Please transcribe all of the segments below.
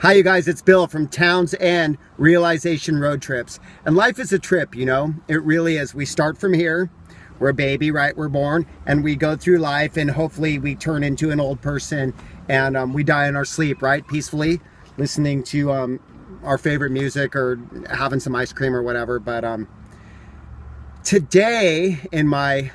Hi, you guys, it's Bill from Towns End Realization Road Trips. And life is a trip, you know, it really is. We start from here, we're a baby, right? We're born, and we go through life, and hopefully we turn into an old person, and we die in our sleep, right? Peacefully, listening to our favorite music or having some ice cream or whatever. But today, in my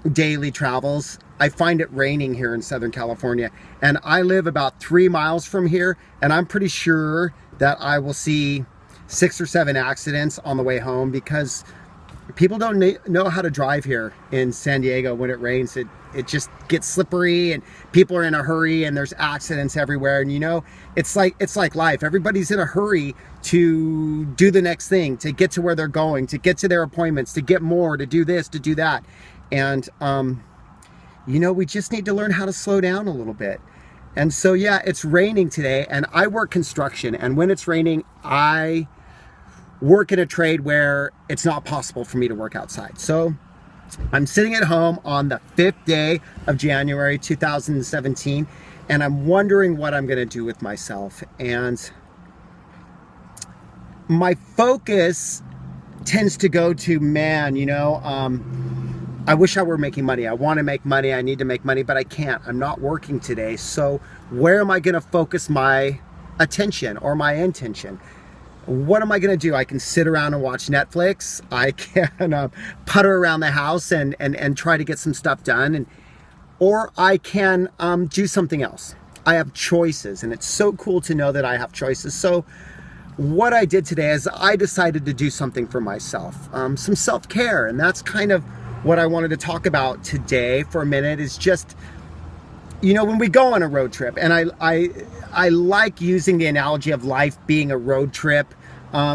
daily travels, I find it raining here in Southern California, and I live about 3 miles from here, and I'm pretty sure that I will see 6 or 7 accidents on the way home because people don't know how to drive here in San Diego. When it rains, it just gets slippery and people are in a hurry and there's accidents everywhere. And you know, it's like life. Everybody's in a hurry to do the next thing, to get to where they're going, to get to their appointments, to get more, to do this, to do that. And you know, we just need to learn how to slow down a little bit. And so, yeah, it's raining today, and I work construction, and when it's raining, I work in a trade where it's not possible for me to work outside. So I'm sitting at home on the 5th day of January 2017, and I'm wondering what I'm gonna do with myself. And my focus tends to go to, man, you know, I wish I were making money. I want to make money. I need to make money, but I can't. I'm not working today. So where am I going to focus my attention or my intention? What am I going to do? I can sit around and watch Netflix. I can putter around the house and try to get some stuff done. Or I can do something else. I have choices, and it's so cool to know that I have choices. So what I did today is I decided to do something for myself, some self-care, and that's kind of what I wanted to talk about today for a minute. Is just, you know, when we go on a road trip, and I like using the analogy of life being a road trip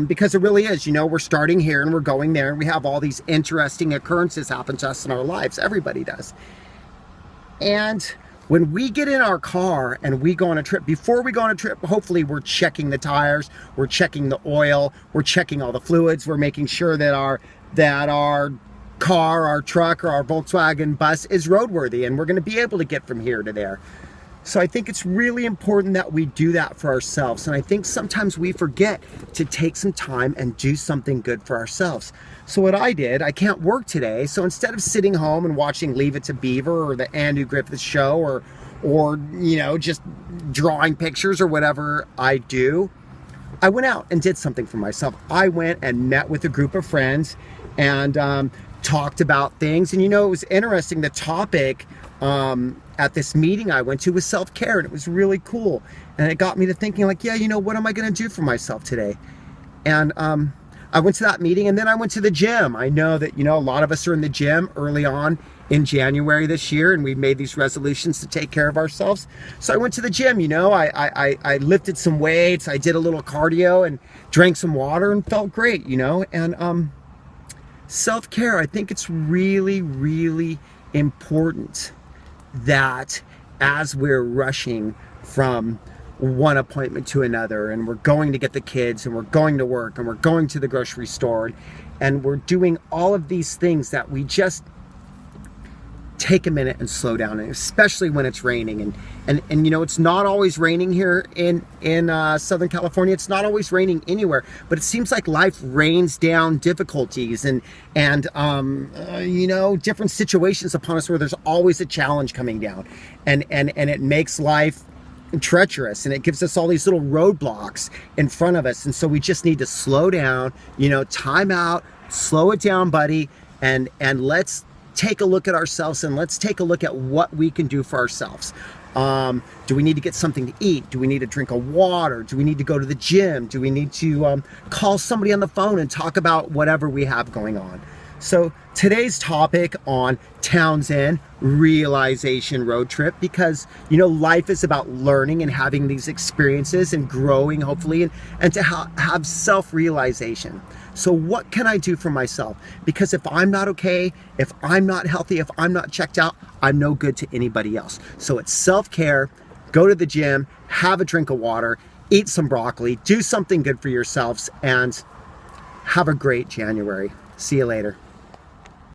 because it really is. You know, we're starting here and we're going there, and we have all these interesting occurrences happen to us in our lives. Everybody does. And when we get in our car and we go on a trip, before we go on a trip, hopefully we're checking the tires, we're checking the oil, we're checking all the fluids, we're making sure that our car, our truck, or our Volkswagen bus is roadworthy, and we're going to be able to get from here to there. So I think it's really important that we do that for ourselves. And I think sometimes we forget to take some time and do something good for ourselves. So what I did, I can't work today. So instead of sitting home and watching Leave It to Beaver or the Andrew Griffith Show, or you know, just drawing pictures or whatever I do, I went out and did something for myself. I went and met with a group of friends and talked about things. And you know, it was interesting. The topic at this meeting I went to was self-care, and it was really cool. And it got me to thinking, like, yeah, you know, what am I going to do for myself today? And I went to that meeting, and then I went to the gym. I know that, you know, a lot of us are in the gym early on in January this year, and we made these resolutions to take care of ourselves. So I went to the gym. You know, I lifted some weights, I did a little cardio, and drank some water, and felt great, you know. And self-care, I think it's really, really important that as we're rushing from one appointment to another, and we're going to get the kids, and we're going to work, and we're going to the grocery store, and we're doing all of these things, that we just take a minute and slow down, and especially when it's raining. And you know, it's not always raining here in Southern California. It's not always raining anywhere, but it seems like life rains down difficulties and you know, different situations upon us where there's always a challenge coming down, and it makes life treacherous, and it gives us all these little roadblocks in front of us. And so we just need to slow down, you know, time out, slow it down, buddy, and let's take a look at ourselves, and let's take a look at what we can do for ourselves. Do we need to get something to eat? Do we need a drink of water? Do we need to go to the gym? Do we need to call somebody on the phone and talk about whatever we have going on? So today's topic on Towns End Realization Road Trip, because, you know, life is about learning and having these experiences and growing, hopefully, and to have self-realization. So what can I do for myself? Because if I'm not okay, if I'm not healthy, if I'm not checked out, I'm no good to anybody else. So it's self-care. Go to the gym, have a drink of water, eat some broccoli, do something good for yourselves, and have a great January. See you later.